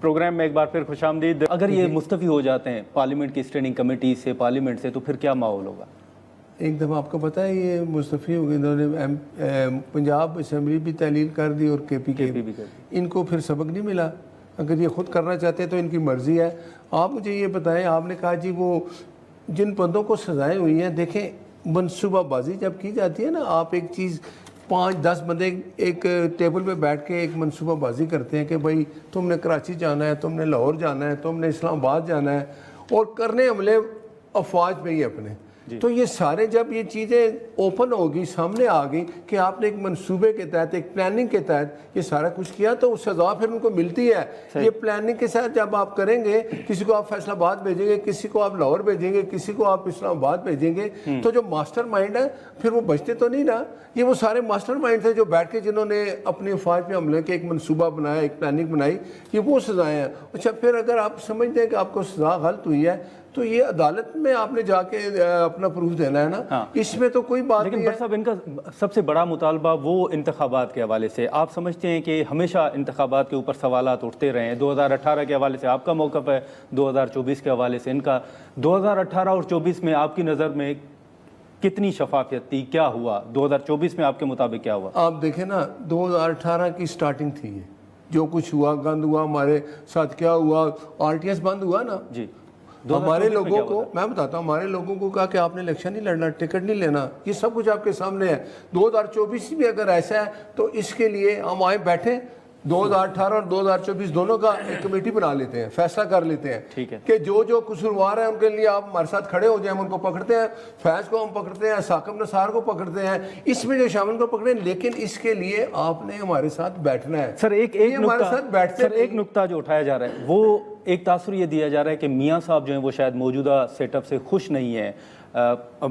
Programme میں ایک بار پھر خوش آمدید. اگر یہ مستعفی ہو جاتے ہیں پارلیمنٹ کی اسٹینڈنگ کمیٹی سے، پارلیمنٹ سے، تو پھر کیا ماحول ہوگا؟ ایک دفعہ آپ کو پتہ ہے یہ مستعفی ہو گئے، انہوں نے پنجاب اسمبلی بھی تحلیل کر دی اور کے پی کے بھی. ان کو پھر سبق نہیں ملا. اگر یہ خود کرنا چاہتے ہیں تو ان کی مرضی ہے. آپ مجھے یہ بتائیں، آپ نے کہا جی وہ جن بندوں کو سزائیں ہوئی ہیں، دیکھیں منصوبہ بازی جب کی جاتی ہے نا، آپ ایک چیز 5-10 بندے ایک ٹیبل پہ بیٹھ کے ایک منصوبہ بازی کرتے ہیں کہ بھائی تم نے کراچی جانا ہے، تم نے لاہور جانا ہے، تم نے اسلام آباد جانا ہے، اور کرنے عملے افواج پہ ہی اپنے. تو یہ سارے جب یہ چیزیں اوپن ہوگی، سامنے آ گئی کہ آپ نے ایک منصوبے کے تحت، ایک پلاننگ کے تحت یہ سارا کچھ کیا، تو سزا پھر ان کو ملتی ہے. یہ پلاننگ کے ساتھ جب آپ کریں گے، کسی کو آپ فیصل آباد بھیجیں گے، کسی کو آپ لاہور بھیجیں گے، کسی کو آپ اسلام آباد بھیجیں گے، تو جو ماسٹر مائنڈ ہے پھر وہ بچتے تو نہیں نا. یہ وہ سارے ماسٹر مائنڈ تھے جو بیٹھ کے جنہوں نے اپنی افواج پہ حملے کے ایک منصوبہ بنایا، ایک پلاننگ بنائی. یہ وہ سزائیں ہیں. اچھا پھر اگر آپ سمجھتے ہیں کہ آپ کو سزا غلط ہوئی ہے تو یہ عدالت میں آپ نے جا کے اپنا پروف دینا ہے نا. اس میں تو کوئی بات نہیں ہے. لیکن بٹ صاحب، ان کا سب سے بڑا مطالبہ وہ انتخابات کے حوالے سے. آپ سمجھتے ہیں کہ ہمیشہ انتخابات کے اوپر سوالات اٹھتے رہے ہیں؟ 2018 کے حوالے سے آپ کا موقف ہے، 2024 کے حوالے سے ان کا. 2018 اور 24 میں آپ کی نظر میں کتنی شفافیت تھی؟ کیا ہوا 2024 میں آپ کے مطابق کیا ہوا؟ آپ دیکھیں نا، 2018 کی سٹارٹنگ تھی یہ، جو کچھ ہوا گند ہوا ہمارے ساتھ. کیا ہوا؟ آر ٹی ایس بند ہوا نا. جی. ہمارے لوگوں کو میں بتاتا ہوں، ہمارے لوگوں کو کہا کہ آپ نے الیکشن نہیں لڑنا، ٹکٹ نہیں لینا. یہ سب کچھ آپ کے سامنے ہے. 2024 بھی اگر ایسا ہے تو اس کے لیے ہم آئے بیٹھے 2018 اور 2024 دونوں کا ایک کمیٹی بنا لیتے ہیں، فیصلہ کر لیتے ہیں کہ جو قصوروار ہیں ان کے لیے آپ ہمارے ساتھ کھڑے ہو جائیں. ہم ان کو پکڑتے ہیں، فیض کو ہم پکڑتے ہیں، ثاقب نثار کو پکڑتے ہیں، اس میں جو شامل کو پکڑے. لیکن اس کے لیے آپ نے ہمارے ساتھ بیٹھنا ہے. سر ایک نقطہ جو اٹھایا جا رہا ہے، وہ ایک تاثر یہ دیا جا رہا ہے کہ میاں صاحب جو ہیں وہ شاید موجودہ سیٹ اپ سے خوش نہیں ہیں،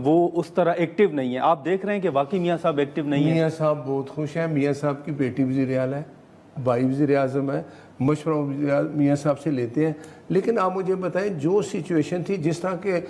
وہ اس طرح ایکٹیو نہیں ہیں. آپ دیکھ رہے ہیں کہ واقعی میاں صاحب ایکٹیو نہیں ہیں؟ میاں صاحب بہت خوش ہیں. میاں صاحب کی بیٹی وزیر اعلیٰ ہے، بھائی وزیر اعظم ہے، مشورہ میاں صاحب سے لیتے ہیں. لیکن آپ مجھے بتائیں، جو سچویشن تھی، جس طرح کے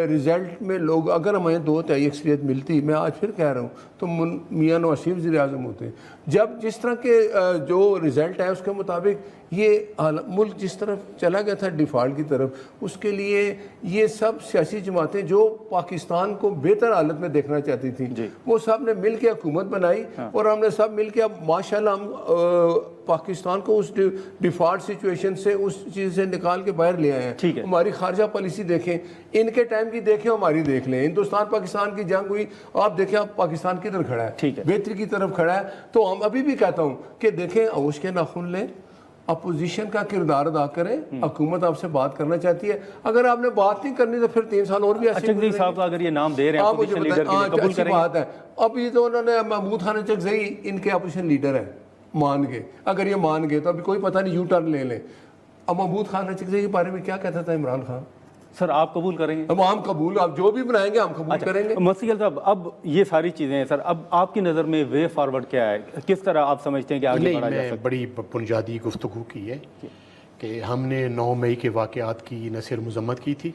رزلٹ میں لوگ، اگر ہمیں 2/3 اکثریت ملتی، میں آج پھر کہہ رہا ہوں، تو میاں نواز شریف وزیر اعظم ہوتے. جب جس طرح کے جو رزلٹ ہے اس کے مطابق یہ ملک جس طرف چلا گیا تھا ڈیفالٹ کی طرف، اس کے لیے یہ سب سیاسی جماعتیں جو پاکستان کو بہتر حالت میں دیکھنا چاہتی تھیں، وہ سب نے مل کے حکومت بنائی. اور ہم نے سب مل کے اب ماشاءاللہ ہم پاکستان کو اس ڈیفالٹ سچویشن سے، اس چیز سے نکال کے باہر لے آئے ہیں. ہماری خارجہ پالیسی دیکھیں، ان کے ٹائم کی دیکھیں، ہماری دیکھ لیں. ہندوستان پاکستان کی جنگ ہوئی، آپ دیکھیں آپ پاکستان کدھر کھڑا ہے، بہتری کی طرف کھڑا ہے. تو ہم ابھی بھی کہتا ہوں کہ دیکھیں، ہوش کے ناخن لیں، اپوزیشن کا کردار ادا کریں. حکومت آپ سے بات کرنا چاہتی ہے، اگر آپ نے بات نہیں کرنی تو پھر 3 سال اور بھی ایسے. اچھگزئی صاحب کا اگر یہ نام دے رہے ہیں اپوزیشن لیڈر کے لیے، قبول کریں بات ہے. اب یہ تو انہوں نے محمود خان اچگزئی ان کے اپوزیشن لیڈر ہیں، مان گئے. اگر یہ مان گئے تو ابھی کوئی پتہ نہیں، یو ٹرن لے لیں. اب محمود خان اچگزئی کے بارے میں کیا کہتا تھا عمران خان؟ سر آپ قبول کریں گے؟ ہم قبول، آپ جو بھی بنائیں گے ہم قبول کریں گے. مسیح صاحب، اب یہ ساری چیزیں ہیں سر، اب آپ کی نظر میں وے فارورڈ کیا ہے؟ کس طرح آپ سمجھتے ہیں کہ آگے بڑھا جا سکتا ہے؟ بڑی بنیادی گفتگو کی ہے کہ ہم نے 9 مئی کے واقعات کی نہ صرف مذمت کی تھی.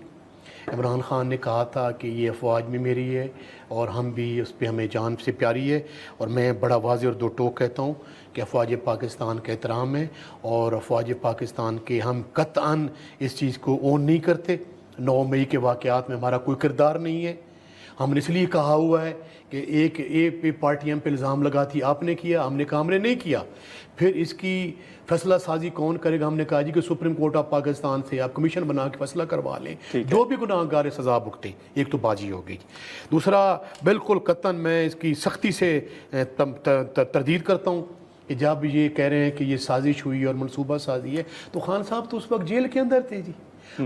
عمران خان نے کہا تھا کہ یہ افواج بھی میری ہے اور ہم بھی اس پہ، ہمیں جان سے پیاری ہے. اور میں بڑا واضح اور 2 ٹوک کہتا ہوں کہ افواج پاکستان کا احترام ہے اور افواج پاکستان کے ہم قطعاً اس چیز کو اون نہیں کرتے. 9 مئی کے واقعات میں ہمارا کوئی کردار نہیں ہے. ہم نے اس لیے کہا ہوا ہے کہ ایک پارٹی ہم پہ الزام لگاتی، آپ نے کیا، ہم نے کہا ہم نے نہیں کیا. پھر اس کی فیصلہ سازی کون کرے گا؟ ہم نے کہا جی کہ سپریم کورٹ آف پاکستان سے آپ کمیشن بنا کے فیصلہ کروا لیں، جو بھی گناہ گار سزا بھگتے. ایک تو بازی ہو گئی. دوسرا، بالکل قطعاً میں اس کی سختی سے تردید کرتا ہوں کہ جب یہ کہہ رہے ہیں کہ یہ سازش ہوئی اور منصوبہ سازی ہے، تو خان صاحب تو اس وقت جیل کے اندر تھے. جی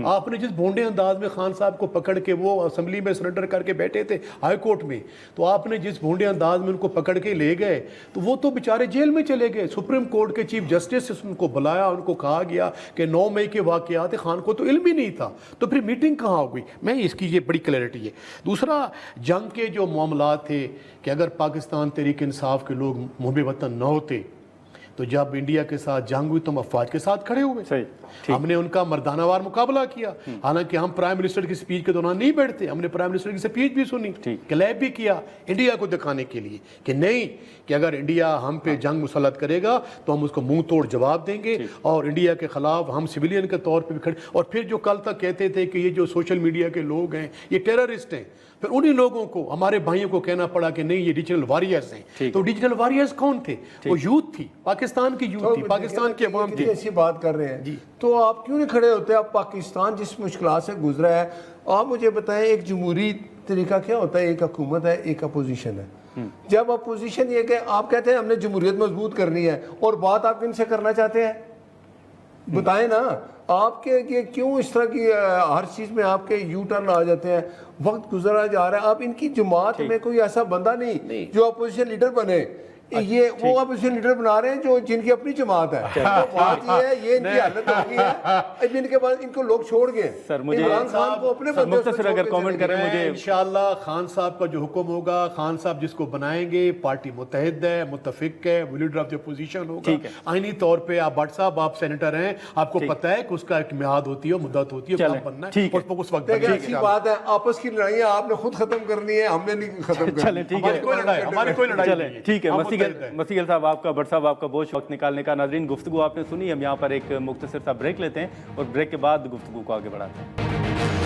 آپ نے جس بھونڈے انداز میں خان صاحب کو پکڑ کے، وہ اسمبلی میں سرنڈر کر کے بیٹھے تھے ہائی کورٹ میں، تو آپ نے جس بھونڈے انداز میں ان کو پکڑ کے لے گئے تو وہ تو بیچارے جیل میں چلے گئے. سپریم کورٹ کے چیف جسٹس ان کو بلایا، ان کو کہا گیا کہ 9 مئی کے واقعات خان کو تو علم ہی نہیں تھا، تو پھر میٹنگ کہاں ہو گئی؟ میں اس کی یہ بڑی کلیئرٹی ہے. دوسرا، جنگ کے جو معاملات تھے کہ اگر پاکستان تحریک انصاف کے لوگ محب وطن نہ ہوتے تو جب انڈیا کے ساتھ جنگ ہوئی تو ہم افواج کے ساتھ کھڑے ہوئے, صحیح, ہم نے ان کا مردانہ وار مقابلہ کیا. حالانکہ ہم پرائم منسٹر کی سپیچ کے دوران نہیں بیٹھتے, ہم نے پرائم منسٹر کی سپیچ بھی سنی, کلیپ بھی کیا انڈیا کو دکھانے کے لیے کہ نہیں, کہ اگر انڈیا ہم پہ جنگ مسلط کرے گا تو ہم اس کو منہ توڑ جواب دیں گے, اور انڈیا کے خلاف ہم سویلین کے طور پہ بھی کھڑے. اور پھر جو کل تک کہتے تھے کہ یہ جو سوشل میڈیا کے لوگ ہیں یہ ٹیررسٹ ہیں, پھر انہی لوگوں کو, ہمارے بھائیوں کو کہنا پڑا کہ نہیں یہ ڈیجیٹل واریئرز ہیں. تو ڈیجیٹل واریئرز کون تھے؟ وہ یوتھ تھی, پاکستان کی یوتھ تھی, پاکستان کے عوام تھی. ایسی بات کر رہے ہیں تو آپ کیوں نہیں کھڑے ہوتے؟ آپ پاکستان جس مشکلات سے گزرا ہے, آپ مجھے بتائیں ایک جمہوری طریقہ کیا ہوتا ہے؟ ایک حکومت ہے, ایک اپوزیشن ہے. جب اپوزیشن یہ کہ آپ کہتے ہیں ہم نے جمہوریت مضبوط کرنی ہے, اور بات آپ کن سے کرنا چاہتے ہیں؟ بتائیں نا, آپ کے یہ کیوں اس طرح کی ہر چیز میں آپ کے یو ٹرن آ جاتے ہیں؟ وقت گزرا جا رہا ہے, آپ ان کی جماعت میں کوئی ایسا بندہ نہیں جو اپوزیشن لیڈر بنے. یہ وہ اپوزیشن لیڈر بنا رہے ہیں جو جن کی اپنی جماعت ہے. تو بات یہ ہے, یہ ان کی حالت ہو گئی ہے, اب ان کے بعد ان کو لوگ چھوڑ گئے. سر مجھے عمران خان کو اپنے بندے مختصر اگر کامنٹ کریں مجھے. انشاءاللہ خان صاحب کا جو حکم ہوگا, خان صاحب جس کو بنائیں گے, پارٹی متحد ہے, متفق ہے, وہ لیڈر آف دی اپوزیشن ہوگا. آئینی طور پہ آپ بٹ صاحب آپ سینیٹر ہیں, آپ کو پتہ ہے کہ اس کا ایک میعاد ہوتی ہے, مدت ہوتی ہے, کام بننا ہے, اس وقت دیکھیں اچھی بات ہے. آپس کی لڑائیاں آپ نے خود ختم کرنی ہے, ہم نے نہیں ختم کرنی. چلیں ٹھیک ہے, ہماری کوئی لڑائی نہیں ہے. ٹھیک ہے. مسیح صاحب آپ کا, بٹ صاحب آپ کا بہت وقت نکالنے کا. ناظرین گفتگو آپ نے سنی, ہم یہاں پر ایک مختصر سا بریک لیتے ہیں اور بریک کے بعد گفتگو کو آگے بڑھاتے ہیں.